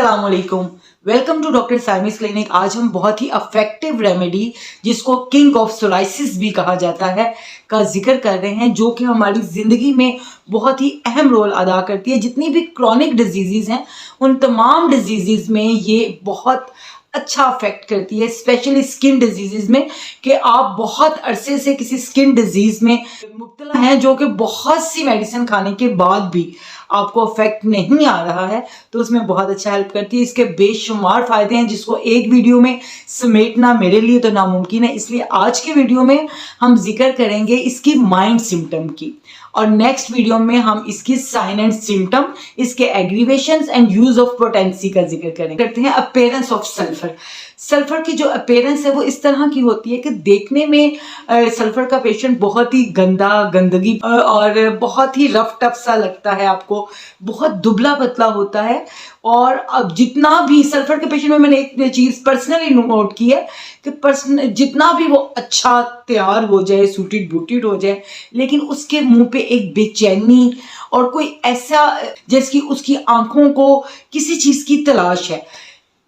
अस्सलाम वालेकुम, welcome to doctor साइमिस clinic. आज हम बहुत ही अफेक्टिव रेमेडी, जिसको किंग ऑफ सोराइसिस भी कहा जाता है, का जिक्र कर रहे हैं, जो कि हमारी ज़िंदगी में बहुत ही अहम रोल अदा करती है। जितनी भी क्रॉनिक डिजीज़ हैं, उन तमाम डिजीज़ में ये बहुत अच्छा अफेक्ट करती है, स्पेशली स्किन डिजीज़ में, कि आप बहुत अरसे से किसी स्किन डिजीज़ में मुब्तला हैं, जो कि बहुत सी मेडिसिन खाने के बाद भी आपको अफेक्ट नहीं आ रहा है, तो उसमें बहुत अच्छा हेल्प करती है। इसके बेशुमार फ़ायदे हैं, जिसको एक वीडियो में समेटना मेरे लिए तो नामुमकिन है। इसलिए आज के वीडियो में हम जिक्र करेंगे इसकी माइंड सिम्टम की, और नेक्स्ट वीडियो में हम इसकी साइन एंड सिम्टम, इसके एग्रीवेशंस एंड यूज ऑफ पोटेंसी का जिक्र करते हैं। Appearance of sulphur. सल्फर की जो अपीयरेंस है वो इस तरह की होती है कि देखने में सल्फर का पेशेंट बहुत ही गंदगी और बहुत ही रफ टफ सा लगता है आपको, बहुत दुबला पतला होता है। और अब जितना भी सल्फर के पेशेंट में मैंने एक चीज़ पर्सनली नोट की है कि जितना भी वो अच्छा तैयार हो जाए, सूटेड बूटेड हो जाए, लेकिन उसके मुंह पे एक बेचैनी और कोई ऐसा जैसे कि उसकी आंखों को किसी चीज़ की तलाश है।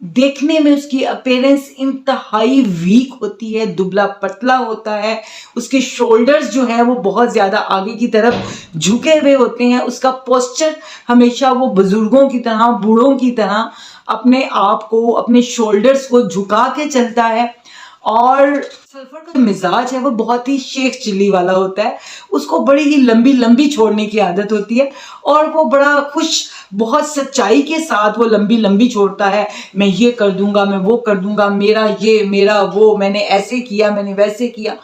देखने में उसकी अपीयरेंस इंतहाई वीक होती है, दुबला पतला होता है, उसके शोल्डर्स जो है वो बहुत ज़्यादा आगे की तरफ झुके हुए होते हैं, उसका पोस्चर हमेशा वो बुजुर्गों की तरह, बूढ़ों की तरह अपने आप को, अपने शोल्डर्स को झुका के चलता है। और सल्फर का मिजाज है वो बहुत ही शेख चिल्ली वाला होता है, उसको बड़ी ही लंबी लंबी छोड़ने की आदत होती है, और वो बड़ा खुश, बहुत सच्चाई के साथ वो लंबी लंबी छोड़ता है। मैं ये कर दूंगा, मैं वो कर दूंगा, मेरा ये, मेरा वो, मैंने ऐसे किया, मैंने वैसे किया,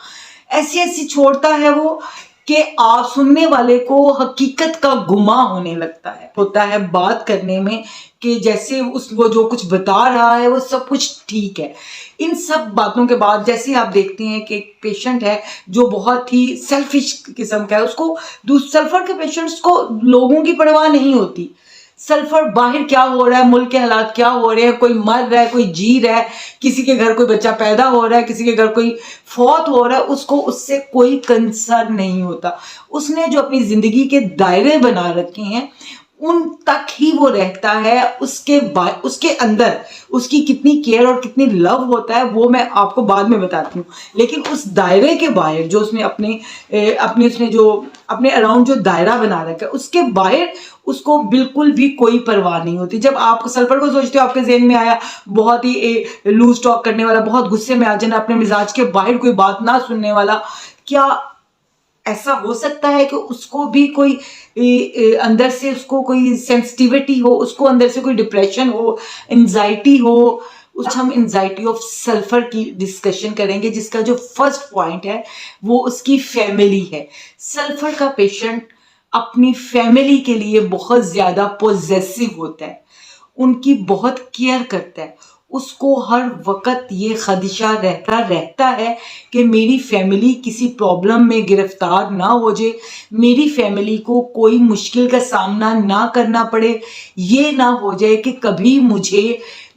ऐसी ऐसी छोड़ता है वो कि आप सुनने वाले को हकीकत का गुमा होने लगता है, होता है बात करने में, कि जैसे वो जो कुछ बता रहा है वो सब कुछ ठीक है। इन सब बातों के बाद जैसे आप देखते हैं कि एक पेशेंट है जो बहुत ही सेल्फिश किस्म का है, उसको सल्फर के पेशेंट्स को लोगों की परवाह नहीं होती। सल्फर बाहर क्या हो रहा है, मुल्क के हालात क्या हो रहे हैं, कोई मर रहा है, कोई जी रहा है, किसी के घर कोई बच्चा पैदा हो रहा है, किसी के घर कोई फौत हो रहा है, उसको उससे कोई कंसर्न नहीं होता। उसने जो अपनी जिंदगी के दायरे बना रखे हैं उन तक ही वो रहता है। उसके अंदर उसकी कितनी केयर और कितनी लव होता है वो मैं आपको बाद में बताती हूँ, लेकिन उस दायरे के बाहर जो उसने अपने अराउंड जो दायरा बना रखा है, उसके बाहर उसको बिल्कुल भी कोई परवाह नहीं होती। जब आप सल्फर को सोचते हो, आपके ज़हन में आया बहुत ही लूज टॉक करने वाला, बहुत गुस्से में आ जाना, अपने मिजाज के बाहर कोई बात ना सुनने वाला, क्या ऐसा हो सकता है कि उसको भी कोई अंदर से उसको कोई सेंसिटिविटी हो, उसको अंदर से कोई डिप्रेशन हो, एंजाइटी हो? हम एंजाइटी ऑफ सल्फर की डिस्कशन करेंगे, जिसका जो फर्स्ट पॉइंट है वो उसकी फैमिली है। सल्फर का पेशेंट अपनी फैमिली के लिए बहुत ज़्यादा पॉजेसिव होता है, उनकी बहुत केयर करता है। उसको हर वक्त ये खदशा रहता है कि मेरी फैमिली किसी प्रॉब्लम में गिरफ्तार ना हो जाए, मेरी फैमिली को कोई मुश्किल का सामना ना करना पड़े, ये ना हो जाए कि कभी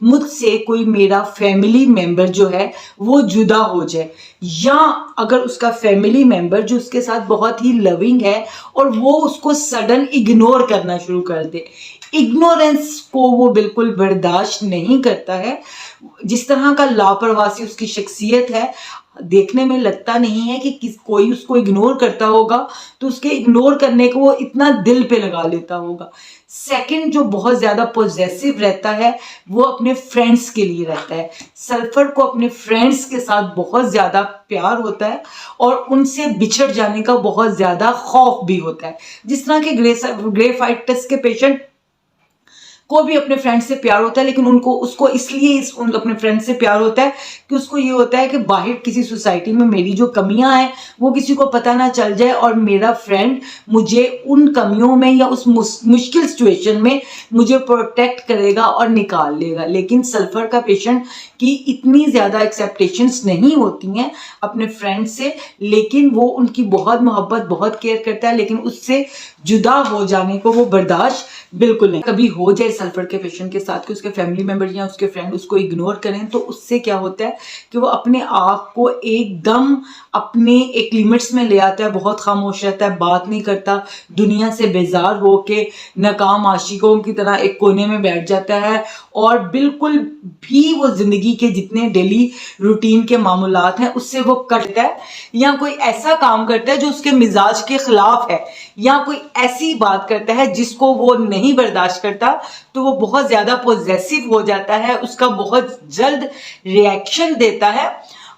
मुझसे कोई मेरा फैमिली मेंबर जो है वो जुदा हो जाए, या अगर उसका फैमिली मेंबर जो उसके साथ बहुत ही लविंग है और वो उसको सडन इग्नोर करना शुरू कर दे। इग्नोरेंस को वो बिल्कुल बर्दाश्त नहीं करता है। जिस तरह का लापरवाही उसकी शख्सियत है, देखने में लगता नहीं है कि कोई उसको इग्नोर करता होगा, तो उसके इग्नोर करने को वो इतना दिल पे लगा लेता होगा। सेकंड, जो बहुत ज़्यादा पॉजेसिव रहता है वो अपने फ्रेंड्स के लिए रहता है। सल्फर को अपने फ्रेंड्स के साथ बहुत ज़्यादा प्यार होता है और उनसे बिछड़ जाने का बहुत ज़्यादा खौफ भी होता है। जिस तरह के ग्रेफाइटिस के पेशेंट को भी अपने फ्रेंड से प्यार होता है, लेकिन उसको इसलिए अपने फ्रेंड से प्यार होता है कि उसको ये होता है कि बाहर किसी सोसाइटी में मेरी जो कमियां हैं वो किसी को पता ना चल जाए, और मेरा फ्रेंड मुझे उन कमियों में या उस मुश्किल सिचुएशन में मुझे प्रोटेक्ट करेगा और निकाल लेगा। लेकिन सल्फर का पेशेंट की इतनी ज़्यादा एक्सेप्टेशंस नहीं होती हैं अपने फ्रेंड से, लेकिन वो उनकी बहुत मोहब्बत, बहुत केयर करता है, लेकिन उससे जुदा हो जाने को वो बर्दाश्त बिल्कुल नहीं। कभी हो जाए सल्फर के पेशेंट के साथ कि उसके फैमिली मेम्बर या उसके फ्रेंड उसको इग्नोर करें, तो उससे क्या होता है कि वो अपने आप को एकदम अपने एक लिमिट्स में ले आता है, बहुत खामोश रहता है, बात नहीं करता, दुनिया से बेजार होके नाकाम आशिकों की तरह एक कोने में बैठ जाता है और बिल्कुल भी वो जिंदगी के जितने डेली रूटीन के मामूलात हैं उससे वो कटता है, या कोई ऐसा काम करता है जो उसके मिजाज के खिलाफ है, या कोई ऐसी बात करता है जिसको वो नहीं बर्दाश्त करता, तो वो बहुत ज्यादा पॉजेसिव हो जाता है, उसका बहुत जल्द रिएक्शन देता है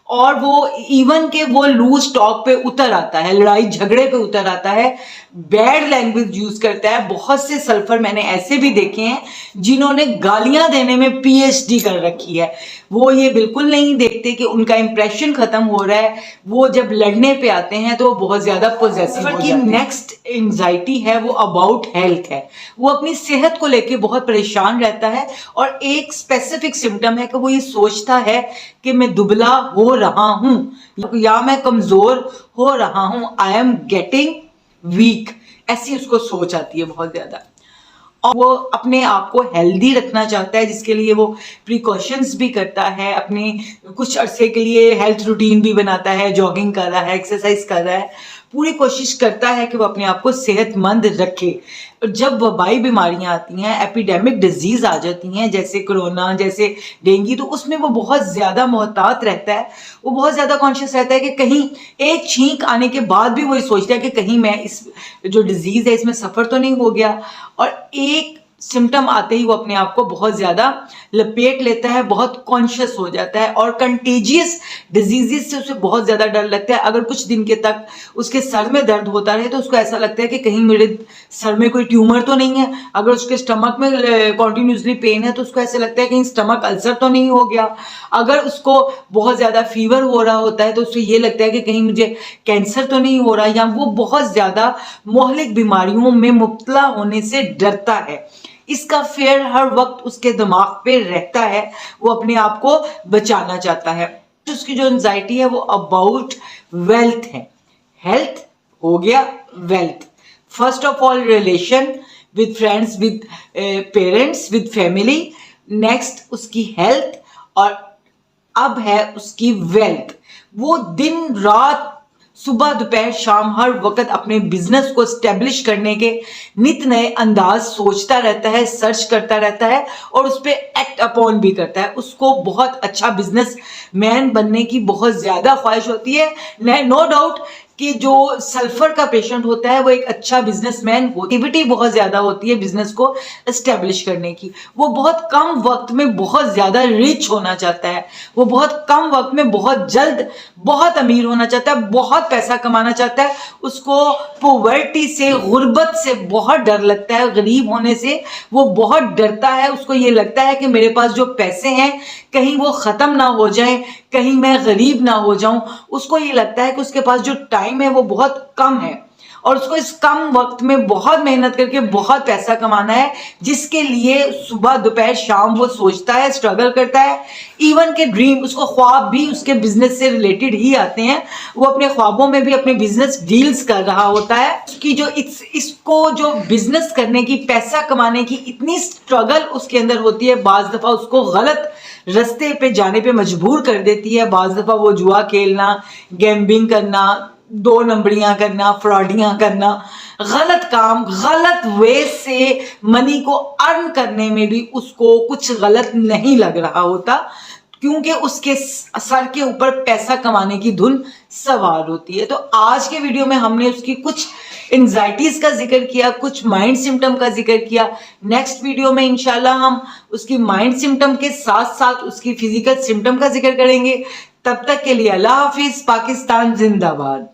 और वो इवन के वो लूज टॉक पे उतर आता है, लड़ाई झगड़े पे उतर आता है, बैड लैंग्वेज यूज करता है। बहुत से सल्फर मैंने ऐसे भी देखे हैं जिन्होंने गालियां देने में पीएचडी कर रखी है। वो ये बिल्कुल नहीं देखते कि उनका इंप्रेशन खत्म हो रहा है, वो जब लड़ने पे आते हैं तो वो बहुत ज्यादा पॉजेसिव हो जाते हैं। नेक्स्ट एंजाइटी है वो अबाउट हेल्थ है, वो अपनी सेहत को लेके बहुत परेशान रहता है और एक स्पेसिफिक सिम्टम है कि वो ये सोचता है कि मैं दुबला हो रहा हूं या मैं कमजोर हो रहा हूं, आई एम गेटिंग वीक, ऐसी उसको सोच आती है बहुत ज्यादा। और वो अपने आप को हेल्दी रखना चाहता है, जिसके लिए वो प्रिकॉशंस भी करता है, अपने कुछ अरसे के लिए हेल्थ रूटीन भी बनाता है, जॉगिंग कर रहा है, एक्सरसाइज कर रहा है, पूरी कोशिश करता है कि वो अपने आप को सेहतमंद रखे। जब वबाई बीमारियां आती हैं, एपिडेमिक डिजीज आ जाती हैं जैसे कोरोना, जैसे डेंगू, तो उसमें वो बहुत ज्यादा मोहतात रहता है, वो बहुत ज्यादा कॉन्शियस रहता है कि कहीं एक छींक आने के बाद भी वो ये सोचता है कि कहीं मैं इस जो डिजीज है इसमें सफर तो नहीं हो गया, और एक सिम्टम आते ही वो अपने आप को बहुत ज्यादा लपेट लेता है, बहुत कॉन्शियस हो जाता है और कंटेजियस डिजीजेस से उसे बहुत ज्यादा डर लगता है। अगर कुछ दिन के तक उसके सर में दर्द होता रहे तो उसको ऐसा लगता है कि कहीं मेरे सर में कोई ट्यूमर तो नहीं है, अगर उसके स्टमक में कॉन्टिन्यूसली पेन है तो उसको ऐसा लगता है कहीं स्टमक अल्सर तो नहीं हो गया, अगर उसको बहुत ज्यादा फीवर हो रहा होता है तो उसको ये लगता है कि कहीं मुझे कैंसर तो नहीं हो रहा, या वो बहुत ज्यादा मोहलिक बीमारियों में मुब्तला होने से डरता है। इसका फेयर हर वक्त उसके दिमाग पे रहता है, वो अपने आप को बचाना चाहता है। उसकी जो एंजाइटी है वो अबाउट वेल्थ है, हेल्थ हो गया, wealth, first of all relation with friends, with parents, with family, next उसकी हेल्थ, और अब है उसकी वेल्थ। वो दिन रात सुबह दोपहर शाम हर वक्त अपने बिजनेस को स्टेब्लिश करने के नित नए अंदाज सोचता रहता है, सर्च करता रहता है और उस पर एक्ट अपॉन भी करता है। उसको बहुत अच्छा बिजनेस मैन बनने की बहुत ज्यादा ख्वाहिश होती है। नो डाउट कि जो सल्फर का पेशेंट होता है वो एक अच्छा बिजनेसमैन, एक्टिविटी बहुत ज्यादा होती है बिजनेस को एस्टेब्लिश करने की। वो बहुत कम वक्त में बहुत ज्यादा रिच होना चाहता है, वो बहुत कम वक्त में बहुत जल्द बहुत अमीर होना चाहता है, बहुत पैसा कमाना चाहता है। उसको पॉवर्टी से, गुर्बत से बहुत डर लगता है, गरीब होने से वो बहुत डरता है। उसको ये लगता है कि मेरे पास जो पैसे हैं कहीं वो खत्म ना हो जाएं, कहीं मैं गरीब ना हो जाऊं। उसको ये लगता है कि उसके पास जो टाइम है वो बहुत कम है और उसको इस कम वक्त में बहुत मेहनत करके बहुत पैसा कमाना है, जिसके लिए सुबह दोपहर शाम वो सोचता है, स्ट्रगल करता है। इवन के ड्रीम, उसको ख्वाब भी उसके बिजनेस से रिलेटेड ही आते हैं। वो अपने ख्वाबों में भी अपने बिजनेस डील्स कर रहा होता है। उसकी जो इसको जो बिजनेस करने की, पैसा कमाने की इतनी स्ट्रगल उसके अंदर होती है, बाज दफा उसको गलत रास्ते पे जाने पे मजबूर कर देती है। बाज दफा वो जुआ खेलना, गैम्बिंग करना, 2 नंबरियां करना, फ्रॉडियां करना, गलत काम, गलत वे से मनी को अर्न करने में भी उसको कुछ गलत नहीं लग रहा होता, क्योंकि उसके सर के ऊपर पैसा कमाने की धुन सवार होती है। तो आज के वीडियो में हमने उसकी कुछ एंजाइटीज का जिक्र किया, कुछ माइंड सिम्टम का जिक्र किया। नेक्स्ट वीडियो में इंशाल्लाह हम उसकी माइंड सिम्टम के साथ साथ उसकी फिजिकल सिम्टम का जिक्र करेंगे। तब तक के लिए अल्लाह हाफिज, पाकिस्तान जिंदाबाद।